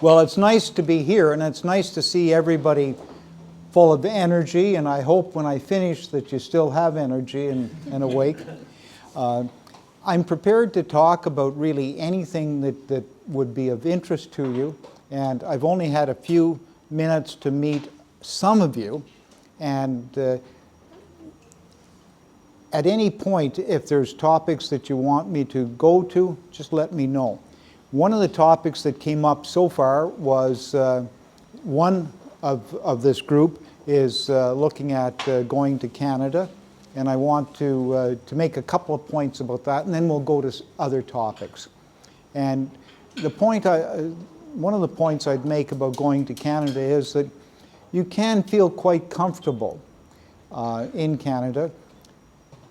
Well, it's nice to be here, and it's nice to see everybody full of energy, and I hope when I finish that you still have energy and awake. I'm prepared to talk about really anything that would be of interest to you, and I've only had a few minutes to meet some of you, and at any point, if there's topics that you want me to go to, just let me know. One of the topics that came up so far was one of this group is looking at going to Canada, and I want to make a couple of points about that, and then we'll go to other topics. And the point one of the points I'd make about going to Canada is that you can feel quite comfortable in Canada.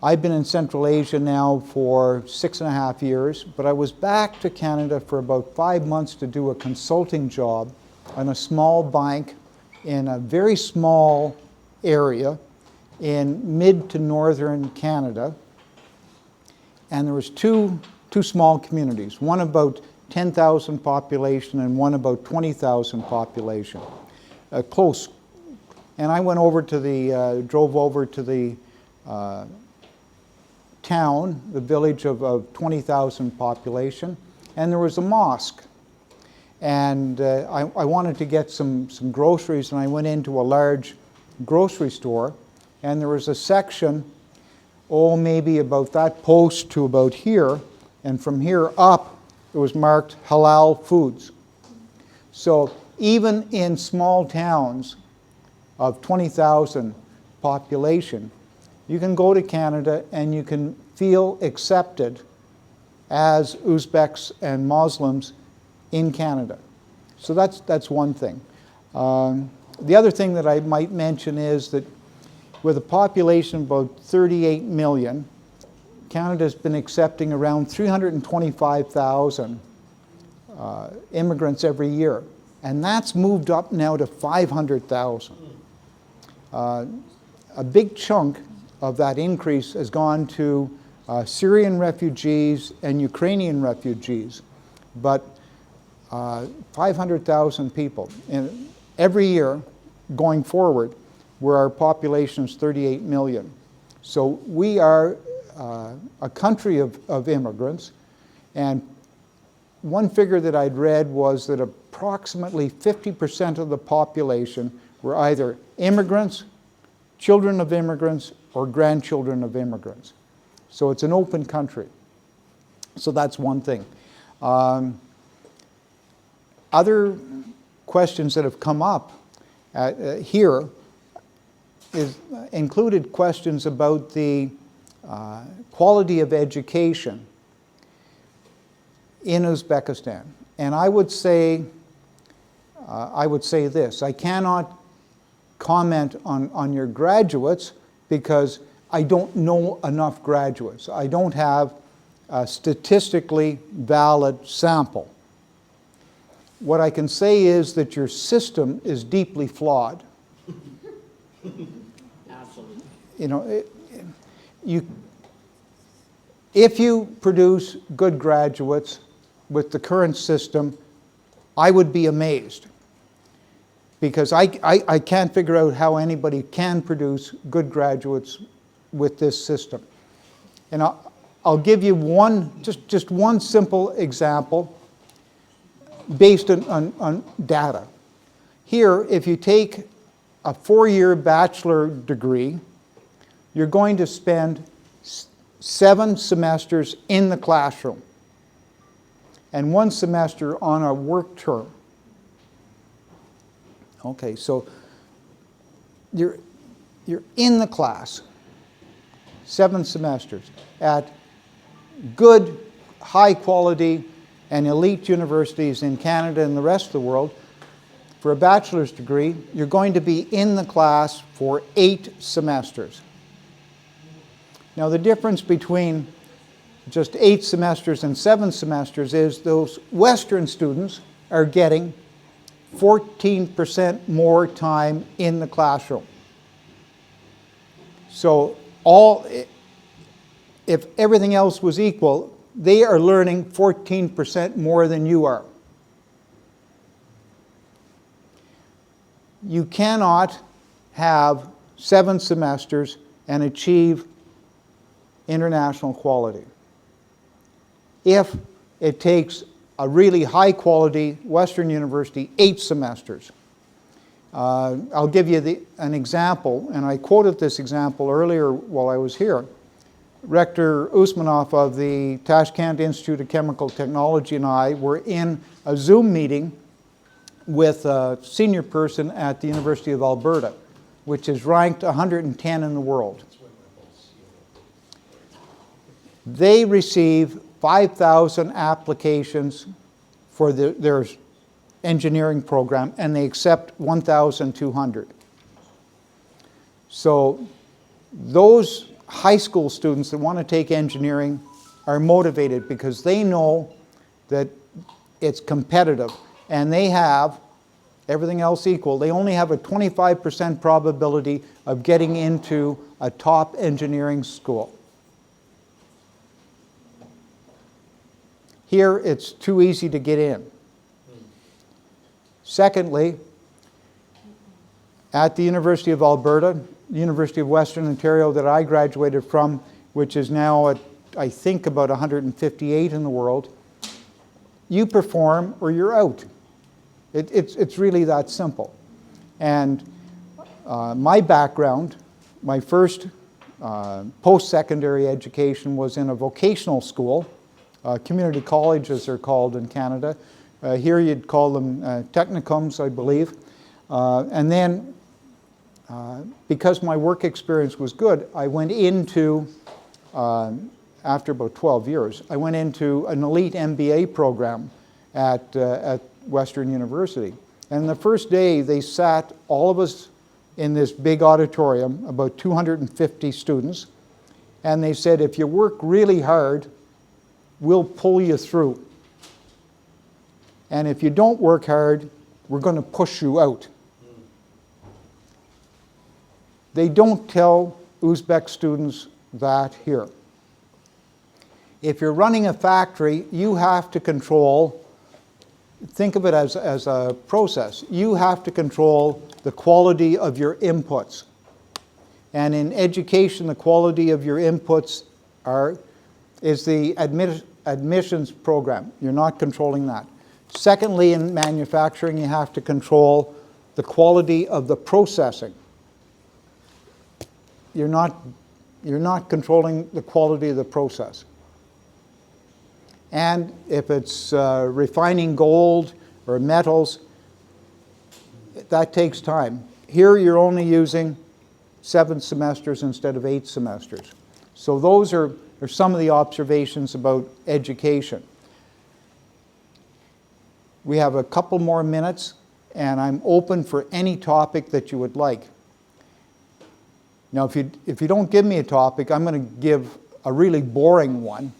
I've been in Central Asia now for 6.5 years, but I was back to Canada for about 5 months to do a consulting job on a small bank in a very small area in mid to northern Canada. And there was two small communities, one about 10,000 population and one about 20,000 population, close. And I went over to drove over to the town, the village of 20,000 population, and there was a mosque. And I wanted to get some groceries, and I went into a large grocery store, and there was a section, maybe about that post to about here, and from here up, it was marked halal foods. So even in small towns of 20,000 population, you can go to Canada and you can feel accepted as Uzbeks and Muslims in Canada. So that's one thing. The other thing that I might mention is that with a population of about 38 million, Canada's been accepting around 325,000 immigrants every year. And that's moved up now to 500,000. A big chunk of that increase has gone to Syrian refugees and Ukrainian refugees, but 500,000 people every year going forward, where our population is 38 million. So we are a country of immigrants, and one figure that I'd read was that approximately 50% of the population were either immigrants, children of immigrants, or grandchildren of immigrants. So it's an open country. So that's one thing. Other questions that have come up here included questions about the quality of education in Uzbekistan. And I would say this: I cannot comment on your graduates because I don't know enough graduates. I don't have a statistically valid sample. What I can say is that your system is deeply flawed. Absolutely. You know, if you produce good graduates with the current system, I would be amazed, because I can't figure out how anybody can produce good graduates with this system. And I'll give you just one simple example based on data. Here, if you take a 4-year bachelor degree, you're going to spend 7 semesters in the classroom and 1 semester on a work term. Okay, so you're in the class 7 semesters at good, high quality and elite universities in Canada and the rest of the world. For a bachelor's degree, you're going to be in the class for 8 semesters. Now, the difference between just 8 semesters and 7 semesters is those Western students are getting 14% more time in the classroom. So if everything else was equal, they are learning 14% more than you are. you cannot have 7 semesters and achieve international quality. If it takes a really high quality Western university 8 semesters. I'll give you an example, and I quoted this example earlier while I was here. Rector Usmanov of the Tashkent Institute of Chemical Technology and I were in a Zoom meeting with a senior person at the University of Alberta, which is ranked 110 in the world. They receive 5,000 applications for their engineering program, and they accept 1,200. So those high school students that want to take engineering are motivated because they know that it's competitive, and they have, everything else equal, they only have a 25% probability of getting into a top engineering school. Here, it's too easy to get in. Secondly, at the University of Alberta, the University of Western Ontario that I graduated from, which is now at, I think, about 158 in the world, you perform or you're out. It's really that simple. And my background, my first post-secondary education was in a vocational school, community college as they're called in Canada. Here you'd call them technicums, I believe. And then, because my work experience was good, I went into, after about 12 years, I went into an elite MBA program at Western University. And the first day they sat all of us in this big auditorium, about 250 students, and they said, if you work really hard, we'll pull you through. And if you don't work hard, we're going to push you out. They don't tell Uzbek students that here. If you're running a factory, you have to control, think of it as a process. You have to control the quality of your inputs. And in education, the quality of your inputs is the admissions program. You're not controlling that. Secondly, in manufacturing, you have to control the quality of the processing. You're not controlling the quality of the process. And if it's refining gold or metals, that takes time. Here you're only using 7 semesters instead of 8 semesters. So those are some of the observations about education. We have a couple more minutes, and I'm open for any topic that you would like. Now, if you don't give me a topic, I'm going to give a really boring one.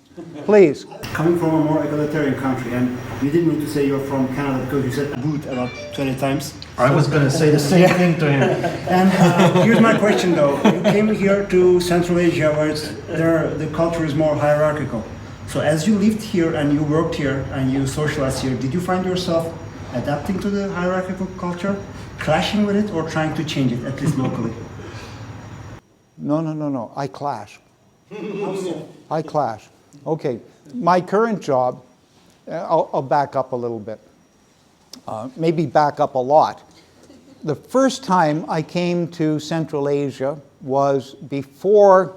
Please. Coming from a more egalitarian country, and you didn't need to say you're from Canada because you said boot about 20 times. I was going to say the same thing to him. And here's my question though. You came here to Central Asia where the culture is more hierarchical. So as you lived here and you worked here and you socialized here, did you find yourself adapting to the hierarchical culture, clashing with it, or trying to change it, at least locally? No. I clash. I clash. Okay. My current job, I'll back up a little bit. Maybe back up a lot. The first time I came to Central Asia was before,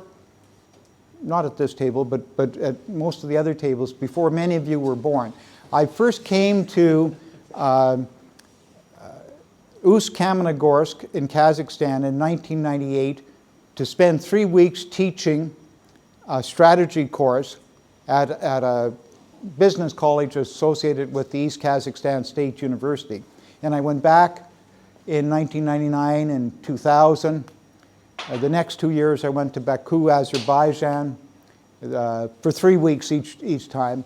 not at this table, but at most of the other tables, before many of you were born. I first came to Ust-Kamenogorsk in Kazakhstan in 1998 to spend 3 weeks teaching a strategy course at a business college associated with the East Kazakhstan State University. And I went back in 1999 and 2000. The next 2 years I went to Baku, Azerbaijan for 3 weeks each time.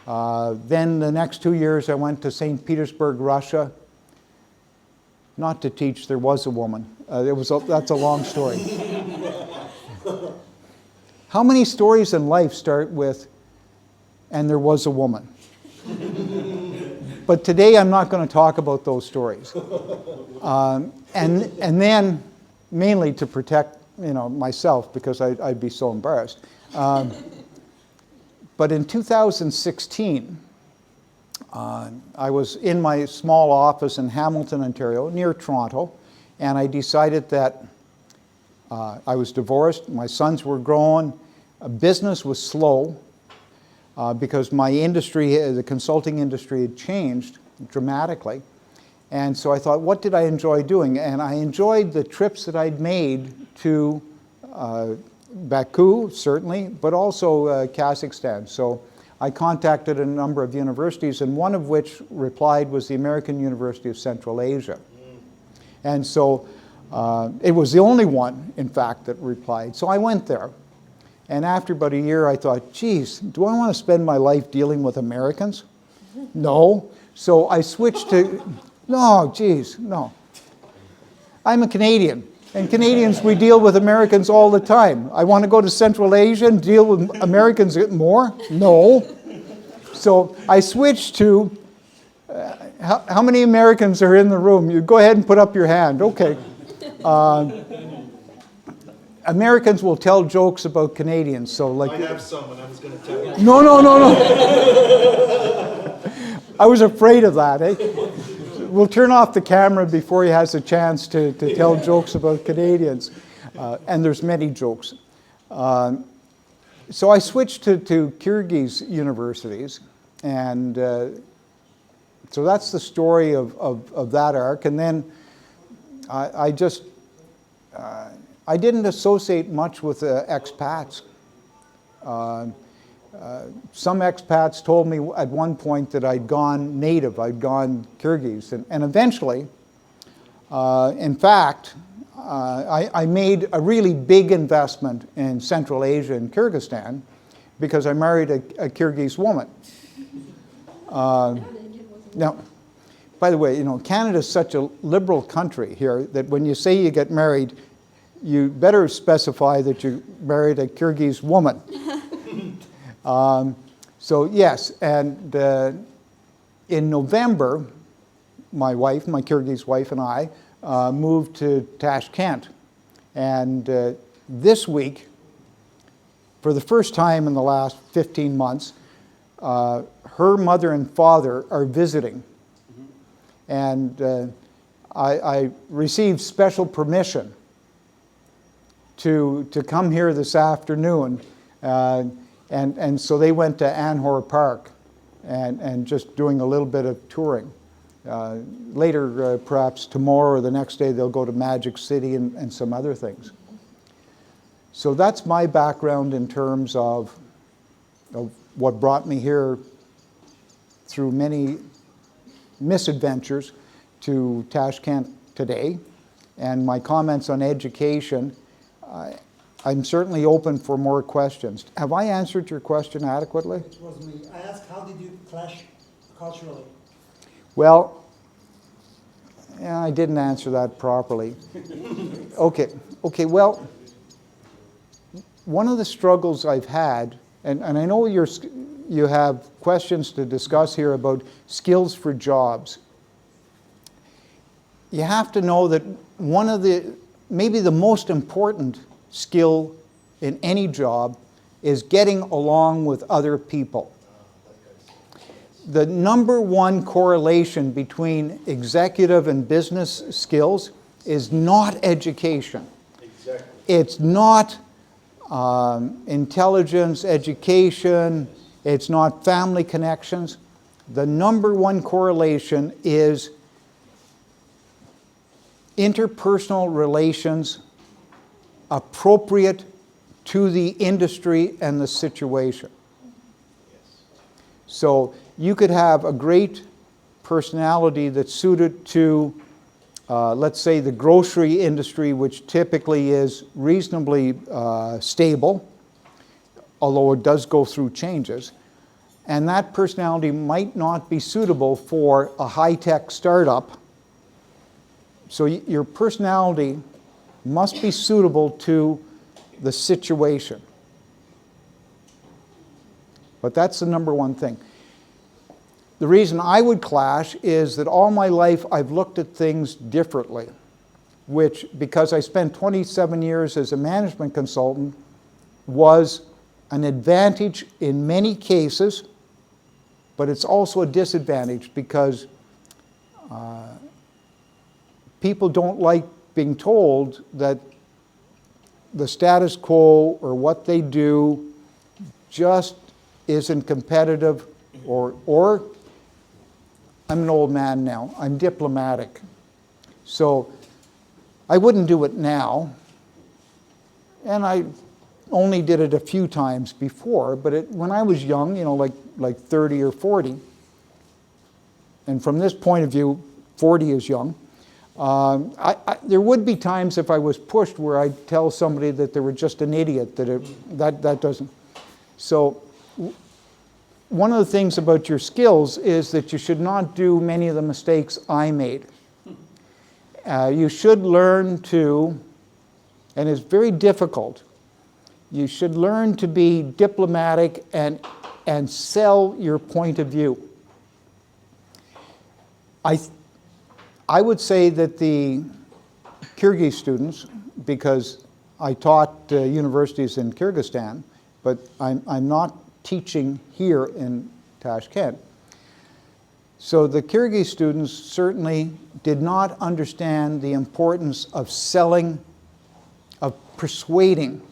Then the next 2 years I went to St. Petersburg, Russia. Not to teach, there was a woman. That's a long story. How many stories in life start with, and there was a woman? But today I'm not going to talk about those stories. And then, mainly to protect myself, because I'd be so embarrassed. But in 2016, I was in my small office in Hamilton, Ontario, near Toronto, and I decided that I was divorced, my sons were grown, business was slow, because my industry, the consulting industry, had changed dramatically. And so I thought, what did I enjoy doing? And I enjoyed the trips that I'd made to Baku, certainly, but also Kazakhstan. So I contacted a number of universities, and one of which replied was the American University of Central Asia. And so it was the only one, in fact, that replied. So I went there. And after about a year, I thought, geez, do I want to spend my life dealing with Americans? No. So I switched to, no, geez, no. I'm a Canadian. And Canadians, we deal with Americans all the time. I want to go to Central Asia and deal with Americans more? No. So I switched to, how many Americans are in the room? You go ahead and put up your hand. Okay. Americans will tell jokes about Canadians, so like... I have someone I was going to tell you. No. I was afraid of that, eh? We'll turn off the camera before he has a chance to tell jokes about Canadians. And there's many jokes. So I switched to Kyrgyz universities, and so that's the story of that arc. And then I didn't associate much with expats. Some expats told me at one point that I'd gone native, I'd gone Kyrgyz. And eventually, in fact, I made a really big investment in Central Asia and Kyrgyzstan because I married a Kyrgyz woman. Now, by the way, Canada's such a liberal country here that when you say you get married, you better specify that you married a Kyrgyz woman. So yes, and in November, my Kyrgyz wife and I moved to Tashkent. And this week, for the first time in the last 15 months, her mother and father are visiting. And I received special permission to come here this afternoon. And so they went to Anhor Park and just doing a little bit of touring. Later, perhaps tomorrow or the next day, they'll go to Magic City and some other things. So that's my background in terms of what brought me here through many misadventures to Tashkent today. And my comments on education, I'm certainly open for more questions. Have I answered your question adequately? It was me. I asked, how did you clash culturally? Well, yeah, I didn't answer that properly. Okay, well, one of the struggles I've had, and I know you have questions to discuss here about skills for jobs. You have to know that one of maybe the most important skill in any job is getting along with other people. The number one correlation between executive and business skills is not education. Exactly. It's not intelligence, education, it's not family connections. The number one correlation is interpersonal relations appropriate to the industry and the situation. So you could have a great personality that's suited to, let's say, the grocery industry, which typically is reasonably stable, although it does go through changes. And that personality might not be suitable for a high-tech startup. So your personality must be suitable to the situation. But that's the number one thing. The reason I would clash is that all my life I've looked at things differently, which, because I spent 27 years as a management consultant, was an advantage in many cases, but it's also a disadvantage because people don't like being told that the status quo or what they do just isn't competitive, or I'm an old man now, I'm diplomatic. So I wouldn't do it now, and I only did it a few times before, but when I was young, you know, like 30 or 40, and from this point of view, 40 is young, there would be times if I was pushed where I'd tell somebody that they were just an idiot, that doesn't. So one of the things about your skills is that you should not do many of the mistakes I made. You should learn to, and it's very difficult, you should learn to be diplomatic and sell your point of view. I would say that the Kyrgyz students, because I taught universities in Kyrgyzstan, but I'm not teaching here in Tashkent. So the Kyrgyz students certainly did not understand the importance of selling, of persuading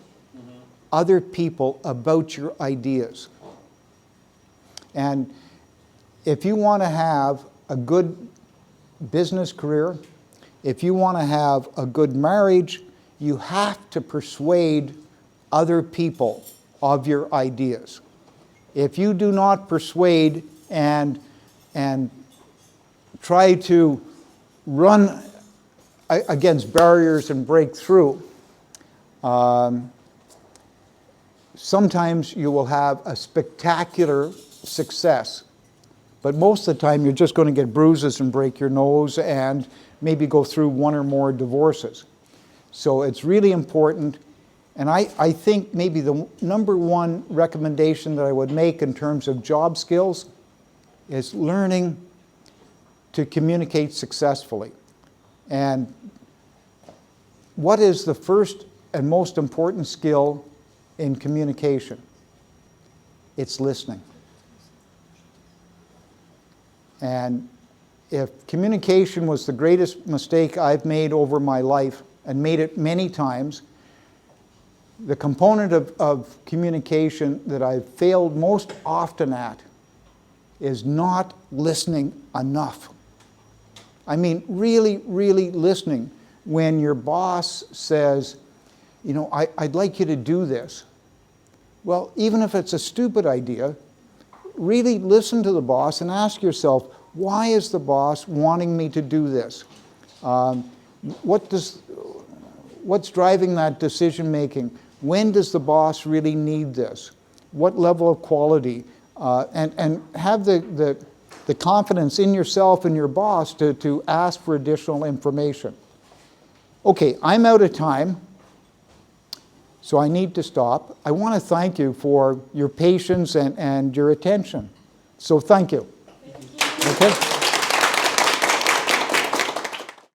other people about your ideas. And if you want to have a good business career, if you want to have a good marriage, you have to persuade other people of your ideas. If you do not persuade and try to run against barriers and break through, sometimes you will have a spectacular success. But most of the time you're just going to get bruises and break your nose and maybe go through one or more divorces. So it's really important. And I think maybe the number one recommendation that I would make in terms of job skills is learning to communicate successfully. And what is the first and most important skill in communication? It's listening. And if communication was the greatest mistake I've made over my life, and made it many times, the component of communication that I've failed most often at is not listening enough. I mean, really, really listening. When your boss says, you know, I'd like you to do this. Well, even if it's a stupid idea, really listen to the boss and ask yourself, why is the boss wanting me to do this? What's driving that decision making? When does the boss really need this? What level of quality? And have the confidence in yourself and your boss to ask for additional information. Okay, I'm out of time, so I need to stop. I want to thank you for your patience and your attention. So thank you. Thank you. Okay.